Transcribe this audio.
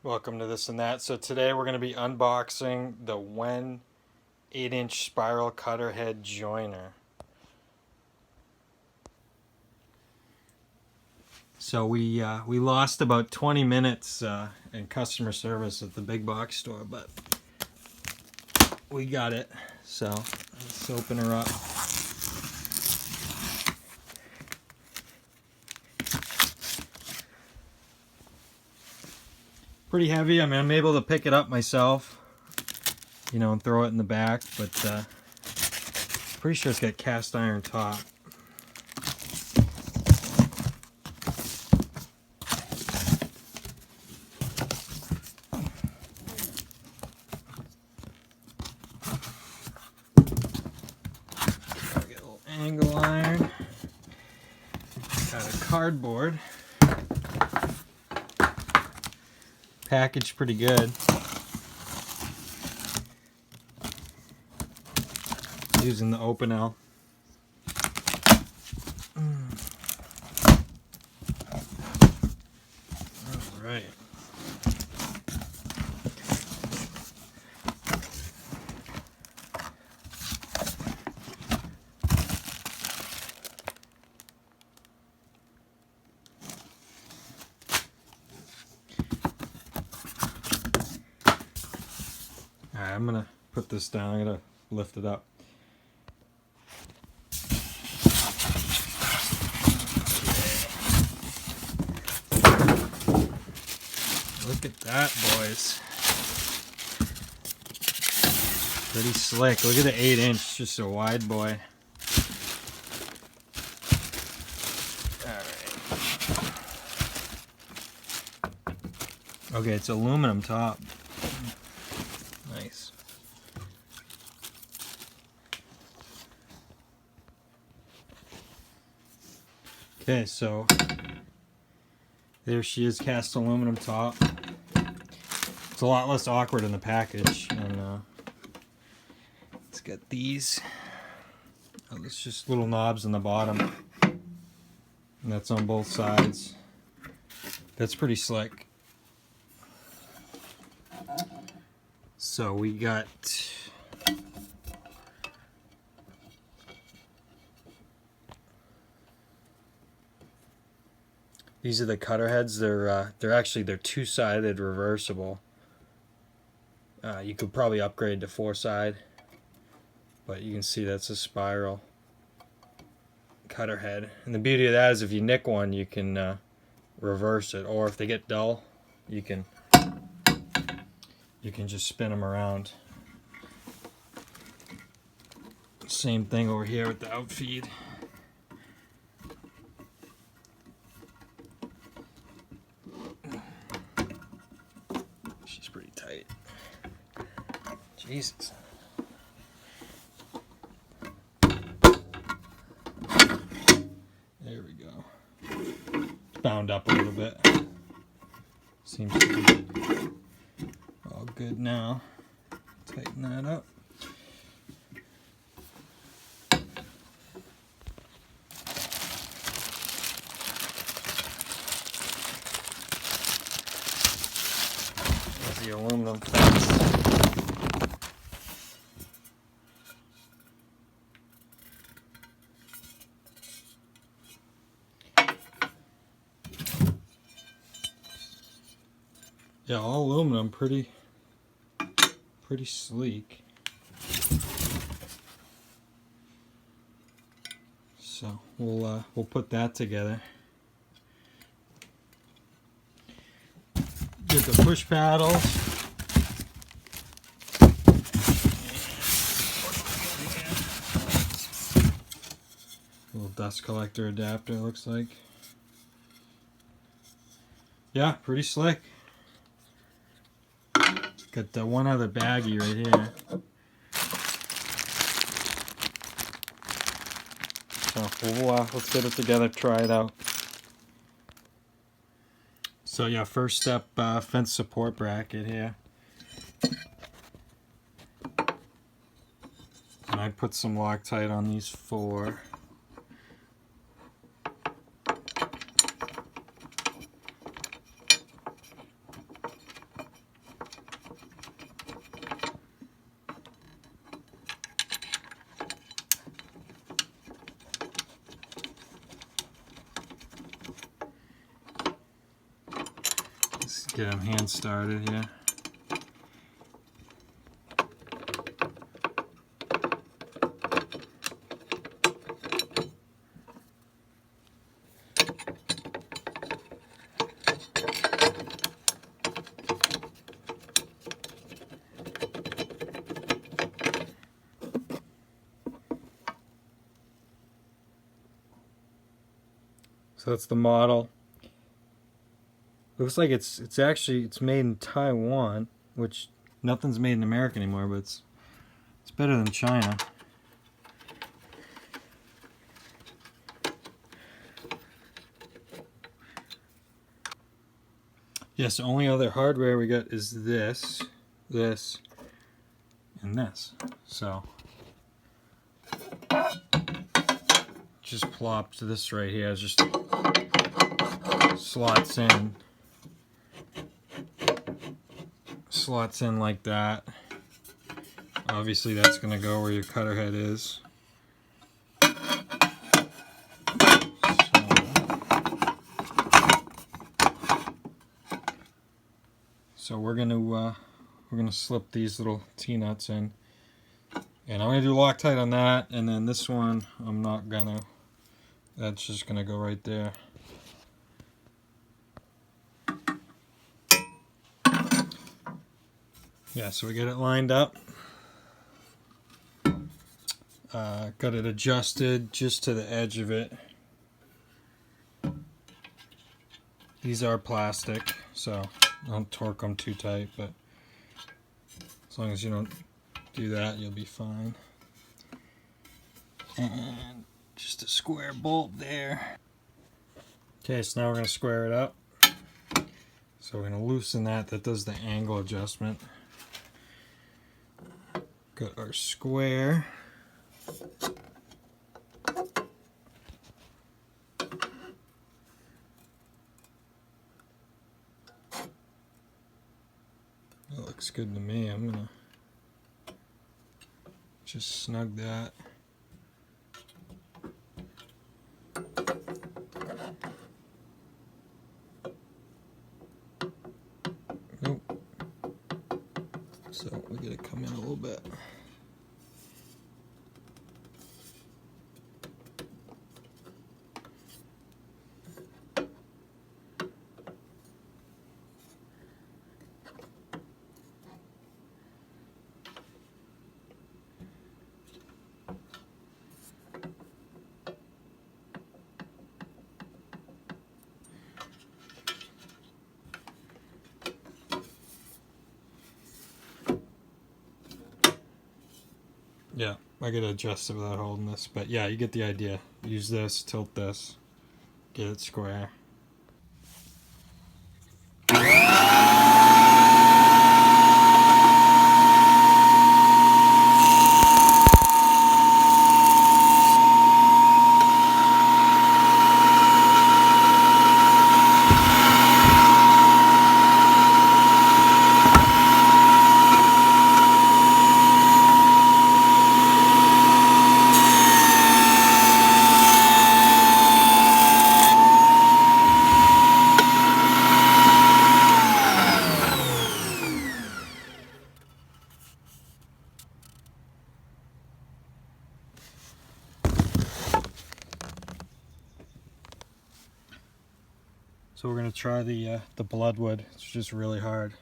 Welcome to This and That. So today we're going to be unboxing the Wen 8-inch spiral cutter head joiner. So we lost about 20 minutes in customer service at the big box store, but we got it. So let's open her up. Pretty heavy. I mean, I'm able to pick it up myself, you know, and throw it in the back, but pretty sure it's got cast iron top. Get a little angle iron. Got a cardboard. Packaged pretty good. Using the Open L. Alright. Alright, I'm gonna put this down. I'm gonna lift it up. Look at that, boys. Pretty slick. Look at the 8-inch, just a wide boy. Alright. Okay, it's aluminum top. Nice. Okay, so there she is, cast aluminum top. It's a lot less awkward in the package, and it's got these. Oh, it's just little knobs in the bottom, and that's on both sides. That's pretty slick. So we got these are the cutter heads. They're two-sided reversible. You could probably upgrade to 4-side, but you can see that's a spiral cutter head. And the beauty of that is if you nick one, you can reverse it, or if they get dull, you can just spin them around. Same thing over here with the outfeed. She's pretty tight. Jesus. There we go. It's bound up a little bit. Seems to be all good now. Tighten that up. There's the aluminum fence. Yeah, all aluminum, pretty sleek. So we'll put that together. Get the push paddles. Little dust collector adapter, looks like. Yeah, pretty slick. Got one other baggie right here. So let's get it together, try it out. So yeah, first step, fence support bracket here. And I put some Loctite on these 4. Get them hand started here. So that's the model. Looks like it's actually made in Taiwan, which nothing's made in America anymore, but it's better than China. Yes, the only other hardware we got is this, and this. So just plopped this right here. It just slots in like that. Obviously that's going to go where your cutter head is. So we're gonna slip these little T-nuts in, and I'm gonna do Loctite on that, and then this one I'm not gonna. That's just gonna go right there. Yeah, so we get it lined up. Got it adjusted just to the edge of it. These are plastic, so don't torque them too tight, but as long as you don't do that, you'll be fine. And just a square bolt there. Okay, so now we're going to square it up. So we're going to loosen that. That does the angle adjustment. Got our square. That looks good to me. I'm going to just snug that. Nope. So we gotta come in a little bit. Yeah, I gotta adjust it without holding this, but yeah, you get the idea. Use this, tilt this, get it square. So we're gonna try the bloodwood. It's just really hard.